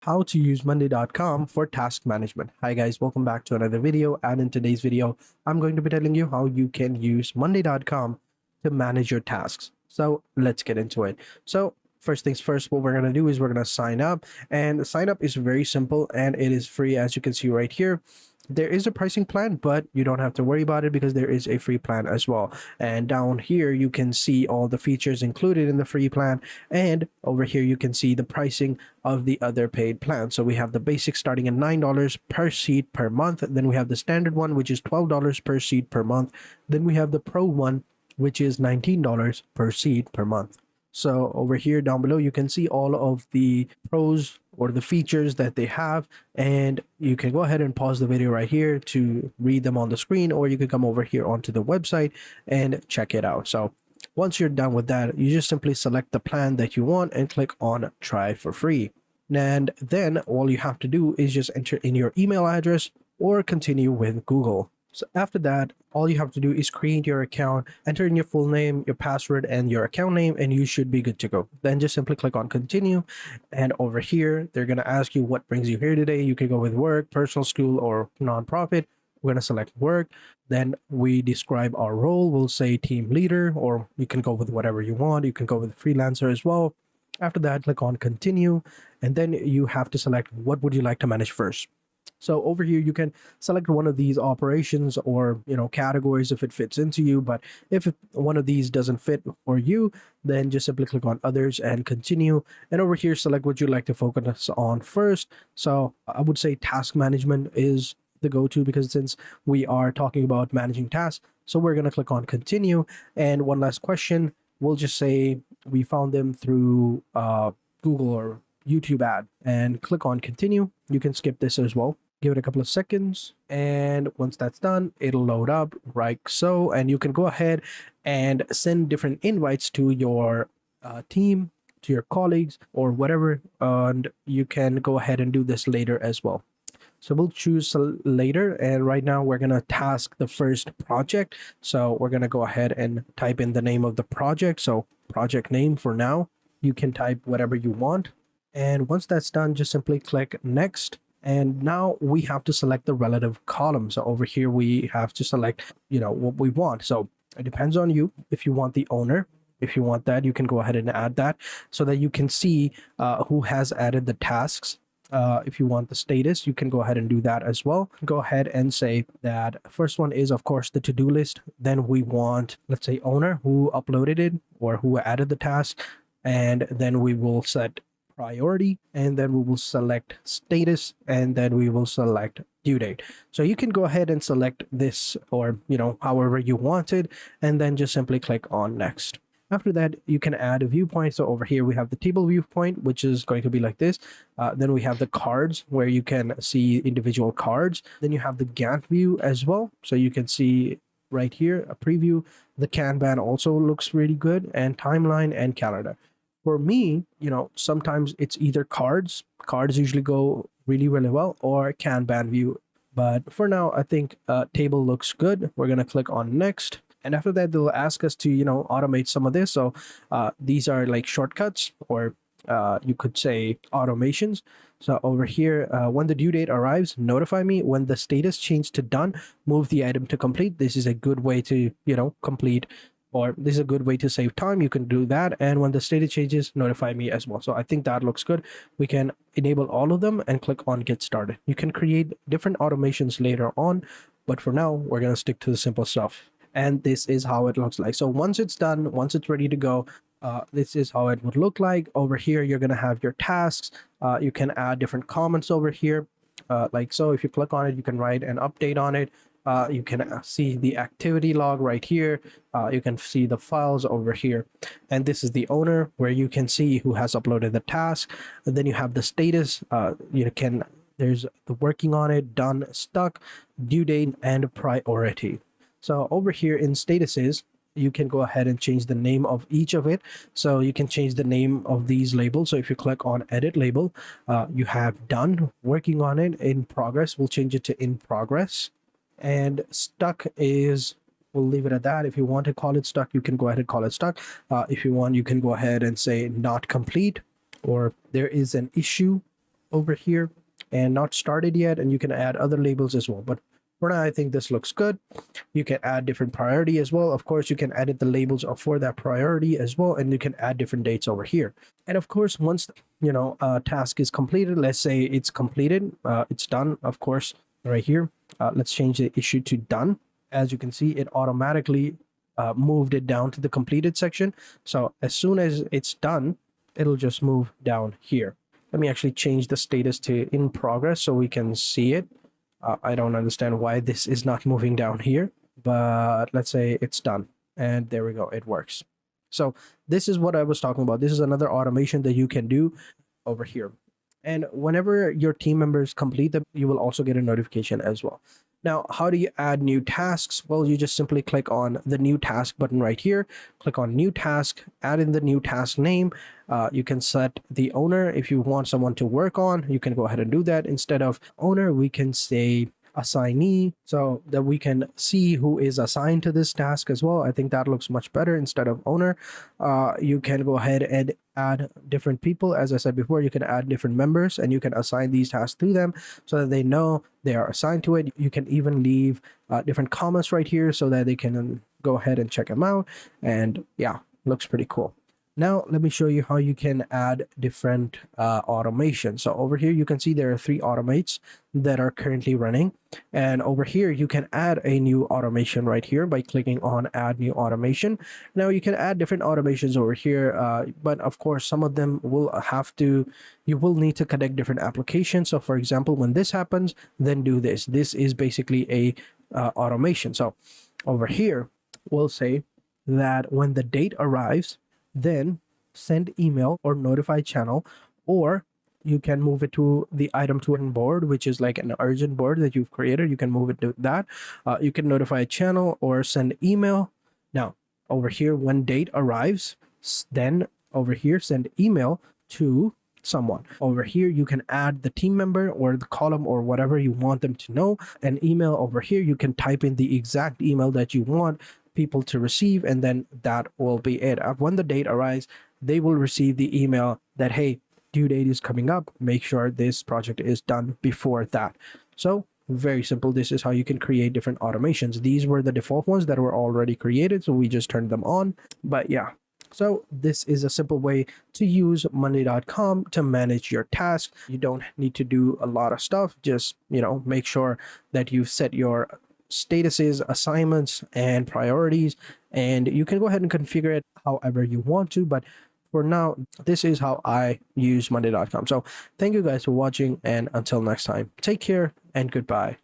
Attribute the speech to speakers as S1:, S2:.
S1: How to use monday.com for task management. Hi guys, welcome back to another video, and in today's video I'm going to be telling you how you can use monday.com to manage your tasks. So let's get into it. So first things first, what we're going to do is we're going to sign up, and the sign up is very simple and it is free. As you can see right here, there is a pricing plan, but you don't have to worry about it because there is a free plan as well. And down here you can see all the features included in the free plan, and over here you can see the pricing of the other paid plan. So we have the basic starting at $9 per seat per month. Then we have the standard one, which is $12 per seat per month. Then we have the pro one, which is $19 per seat per month. So over here down below, you can see all of the pros or the features that they have, and you can go ahead and pause the video right here to read them on the screen, or you can come over here onto the website and check it out. So once you're done with that, you just simply select the plan that you want and click on try for free. And then all you have to do is just enter in your email address or continue with Google. So after that, all you have to do is create your account, enter in your full name, your password, and your account name, and you should be good to go. Then just simply click on continue. And over here, they're going to ask you what brings you here today. You can go with work, personal, school, or nonprofit. We're going to select work. Then we describe our role. We'll say team leader, or you can go with whatever you want. You can go with freelancer as well. After that, click on continue. And then you have to select what would you like to manage first. So over here, you can select one of these operations or, categories if it fits into you. But if one of these doesn't fit for you, then just simply click on others and continue. And over here, select what you'd like to focus on first. So I would say task management is the go-to, because since we are talking about managing tasks, so we're going to click on continue. And one last question, we'll just say we found them through Google or YouTube ad, and click on continue. You can skip this as well. Give it a couple of seconds, and once that's done, it'll load up like so, and you can go ahead and send different invites to your team, to your colleagues, or whatever, and you can go ahead and do this later as well. So we'll choose later, and right now we're gonna task the first project. So we're gonna go ahead and type in the name of the project. So project name for now. You can type whatever you want. And once that's done, just simply click next. And now we have to select the relative column. So over here, we have to select, what we want. So it depends on you. If you want the owner, if you want that, you can go ahead and add that so that you can see who has added the tasks. If you want the status, you can go ahead and do that as well. Go ahead and say that first one is, of course, the to-do list. Then we want, let's say, owner, who uploaded it or who added the task. And then we will set priority, and then we will select status, and then we will select due date. So you can go ahead and select this, or however you want it, and then just simply click on next. After that, you can add a viewpoint. So over here we have the table viewpoint, which is going to be like this. Then we have the cards, where you can see individual cards. Then you have the Gantt view as well, so you can see right here a preview. The Kanban also looks really good, and timeline and calendar. For me, sometimes it's either cards usually go really, really well, or Kanban view. But for now, I think table looks good. We're going to click on next. And after that, they'll ask us to, automate some of this. So these are like shortcuts, or you could say automations. So over here, when the due date arrives, notify me. When the status changed to done, move the item to complete. This is a good way to, complete, or this is a good way to save time. You can do that. And when the status changes, notify me as well. So I think that looks good. We can enable all of them and click on get started. You can create different automations later on, but for now, we're going to stick to the simple stuff. And this is how it looks like. So once it's done, once it's ready to go, this is how it would look like. Over here, you're going to have your tasks. You can add different comments over here. Like so, if you click on it, you can write an update on it. You can see the activity log right here. You can see the files over here. And this is the owner, where you can see who has uploaded the task. And then you have the status. There's the working on it, done, stuck, due date, and priority. So over here in statuses, you can go ahead and change the name of each of it. So you can change the name of these labels. So if you click on edit label, you have done, working on it, in progress. We'll change it to in progress. And stuck is, we'll leave it at that. If you want to call it stuck, you can go ahead and call it stuck. If you want, you can go ahead and say not complete, or there is an issue. over here and not started yet, and you can add other labels as well. But for now, I think this looks good. You can add different priority as well. Of course, you can edit the labels for that priority as well, and you can add different dates over here. And of course, once a task is completed, let's say it's completed, it's done. Of course, right here, let's change the issue to done. As you can see, it automatically moved it down to the completed section. So as soon as it's done, it'll just move down here. Let me actually change the status to in progress so we can see it. I don't understand why this is not moving down here, but let's say it's done. And there we go, it works. So this is what I was talking about. This is another automation that you can do over here. And whenever your team members complete them, you will also get a notification as well. Now, how do you add new tasks? Well, you just simply click on the new task button right here, click on new task, add in the new task name. You can set the owner. If you want someone to work on, you can go ahead and do that. Instead of owner, we can say assignee, so that we can see who is assigned to this task as well. I think that looks much better instead of owner. You can go ahead and add different people. As I said before, you can add different members and you can assign these tasks to them so that they know they are assigned to it. You can even leave different comments right here so that they can go ahead and check them out. And yeah, looks pretty cool. Now, let me show you how you can add different automation. So over here, you can see there are 3 automates that are currently running. And over here, you can add a new automation right here by clicking on add new automation. Now you can add different automations over here, but of course, some of them you will need to connect different applications. So for example, when this happens, then do this. This is basically a automation. So over here, we'll say that when the date arrives, then send email or notify channel, or you can move it to the item to an board, which is like an urgent board that you've created. You can move it to that. You can notify a channel or send email. Now over here, when date arrives, then over here, send email to someone. Over here, you can add the team member or the column or whatever you want them to know. An email over here, you can type in the exact email that you want people to receive, and then that will be it. When the date arrives, they will receive the email that, hey, due date is coming up, make sure this project is done before that. So very simple. This is how you can create different automations. These were the default ones that were already created, so we just turned them on. But yeah, so this is a simple way to use monday.com to manage your tasks. You don't need to do a lot of stuff. Just make sure that you've set your statuses, assignments, and priorities, and you can go ahead and configure it however you want to. But for now, this is how I use monday.com. So thank you guys for watching, and until next time, take care and goodbye.